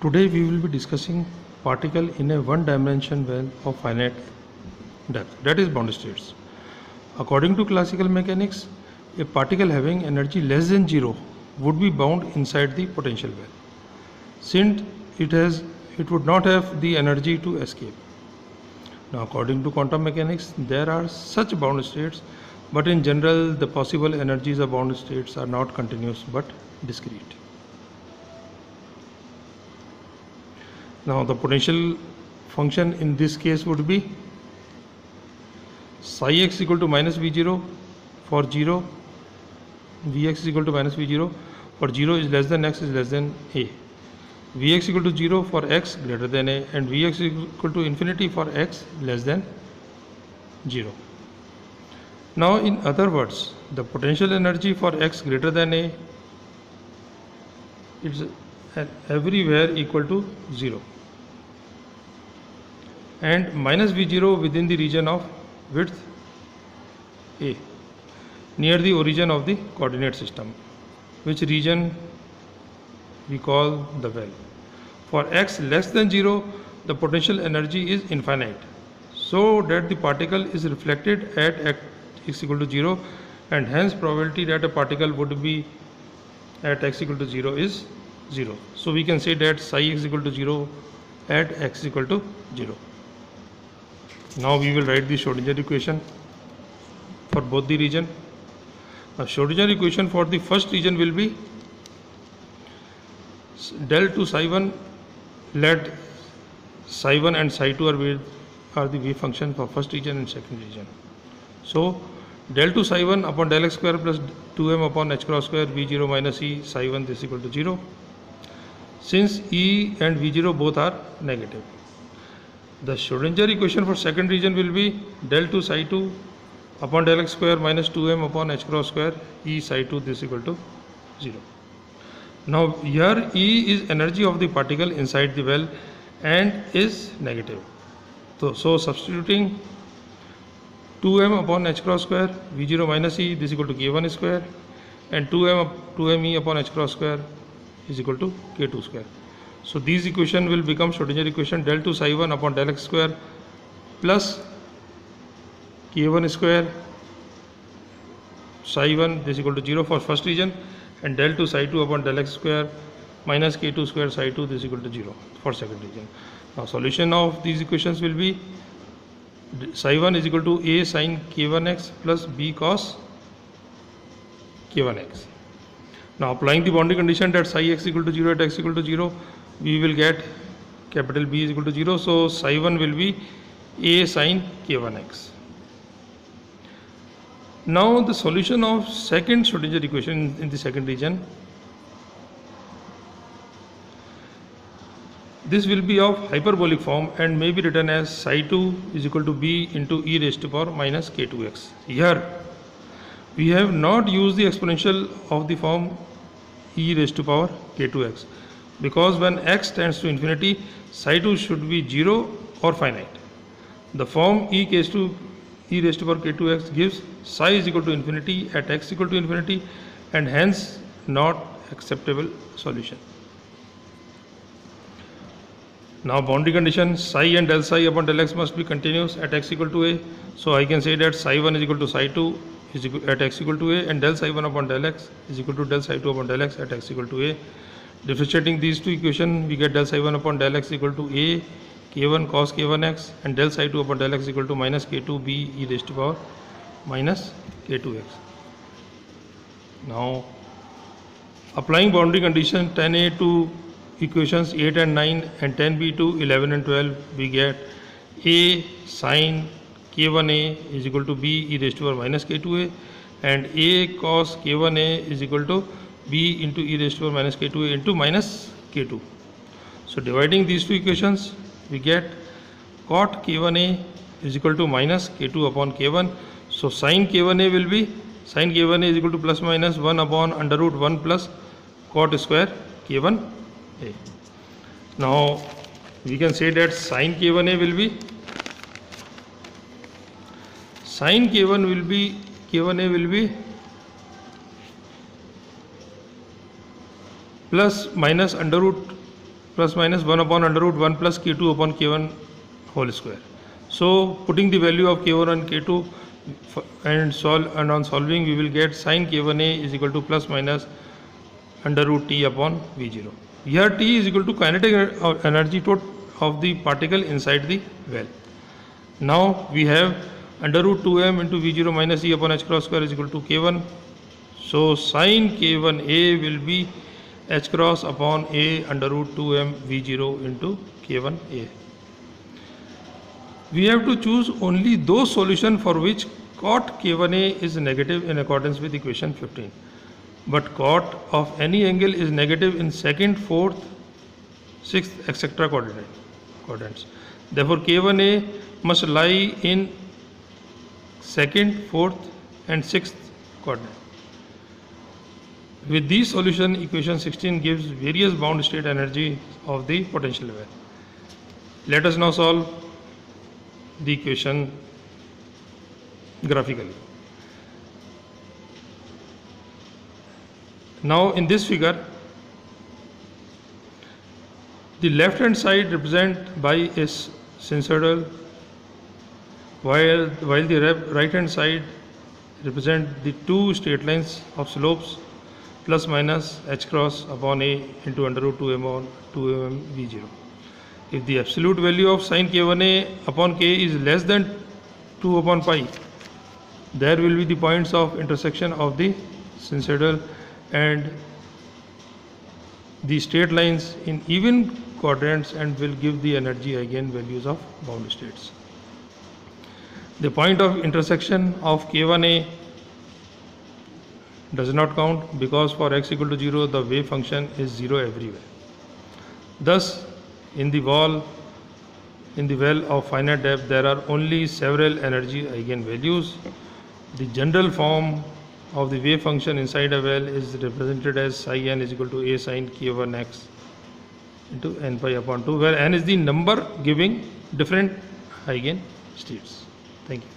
Today we will be discussing particle in a one-dimension well of finite depth, that is bound states. According to classical mechanics, a particle having energy less than 0 would be bound inside the potential well, since it would not have the energy to escape. Now, according to quantum mechanics, there are such bound states, but in general the possible energies of bound states are not continuous but discrete. Now, the potential function in this case would be psi x equal to minus v0 for 0, vx is equal to minus v0 for 0 is less than x is less than a, vx equal to 0 for x greater than a, and vx equal to infinity for x less than 0. Now, in other words, the potential energy for x greater than a is everywhere equal to 0, and minus v0 within the region of width a near the origin of the coordinate system, which region we call the well. For x less than 0, the potential energy is infinite, so that the particle is reflected at x equal to 0, and hence probability that a particle would be at x equal to 0 is 0. So we can say that psi x equal to 0 at x equal to 0. Now we will write the Schrodinger equation for both the region. Now, Schrodinger equation for the first region will be del to psi 1, let psi 1 and psi 2 are the wave function for first region and second region. So del to psi 1 upon del x square plus 2m upon h cross square v0 minus e psi 1 this is equal to 0, since e and v0 both are negative. The Schrodinger equation for second region will be del to psi 2 upon del x square minus 2m upon h cross square e psi 2 this is equal to 0. Now here E is energy of the particle inside the well and is negative. So substituting 2m upon h cross square v0 minus e this is equal to k1 square, and 2m e upon h cross square is equal to k2 square. So these equation will become Schrodinger equation del to psi 1 upon del x square plus k1 square psi 1 this is equal to 0 for first region, and del to psi 2 upon del x square minus k2 square psi 2 this is equal to 0 for second region. Now solution of these equations will be psi 1 is equal to a sin k1x plus b cos k1x. Now applying the boundary condition that psi x equal to 0 at x equal to 0, we will get capital B is equal to 0. So psi 1 will be a sin k1x. Now the solution of second Schrodinger equation in the second region, this will be of hyperbolic form and may be written as psi 2 is equal to b into e raised to power minus k2x. Here we have not used the exponential of the form e raised to power k2x, because when x tends to infinity, psi 2 should be 0 or finite. The form e raised to power k2x gives psi is equal to infinity at x equal to infinity, and hence not acceptable solution. Now boundary condition psi and del psi upon del x must be continuous at x equal to a. So I can say that psi 1 is equal to psi 2 is equal at x equal to a, and del psi 1 upon del x is equal to del psi 2 upon del x at x equal to a. Differentiating these two equations, we get del psi 1 upon del x equal to a k1 cos k1x, and del psi 2 upon del x equal to minus k2 b e raised to power minus k2x. Now applying boundary condition 10a to equations 8 and 9 and 10b to 11 and 12, we get a sin k1a is equal to b e raised to power minus k2a, and a cos k1a is equal to b into e raised to power minus k2a into minus k2. So dividing these two equations, we get cot k1a is equal to minus k2 upon k1. So sin k1a will be sin k1a is equal to plus minus 1 upon under root 1 plus cot square k1a. Now we can say that sin k1a will be plus minus under root plus minus 1 upon under root 1 plus K2 upon K1 whole square. So putting the value of K1 and K2 and on solving we will get sin K1A is equal to plus minus under root T upon V0. Here T is equal to kinetic energy of the particle inside the well. Now we have under root 2m into V0 minus E upon h cross square is equal to K1. So sin K1A will be h cross upon A under root 2m V0 into K1A. We have to choose only those solutions for which cot K1A is negative in accordance with equation 15. But cot of any angle is negative in second, fourth, sixth, etc. quadrants. Therefore, K1A must lie in second, fourth, and sixth quadrant. With these solution, equation 16 gives various bound state energy of the potential well. Let us now solve the equation graphically. Now in this figure, the left hand side represented by a sinusoidal, while the right hand side represent the two straight lines of slopes plus minus h cross upon A into under root 2m on 2m V0. If the absolute value of sin K1A upon K is less than 2 upon pi, there will be the points of intersection of the sinusoidal and the straight lines in even quadrants and will give the energy eigenvalues of bound states. The point of intersection of K1A does not count because for x equal to 0 the wave function is 0 everywhere. Thus in the well of finite depth there are only several energy eigenvalues. The general form of the wave function inside a well is represented as psi n is equal to a sin K1x into n pi upon 2, where n is the number giving different eigenstates. Thank you.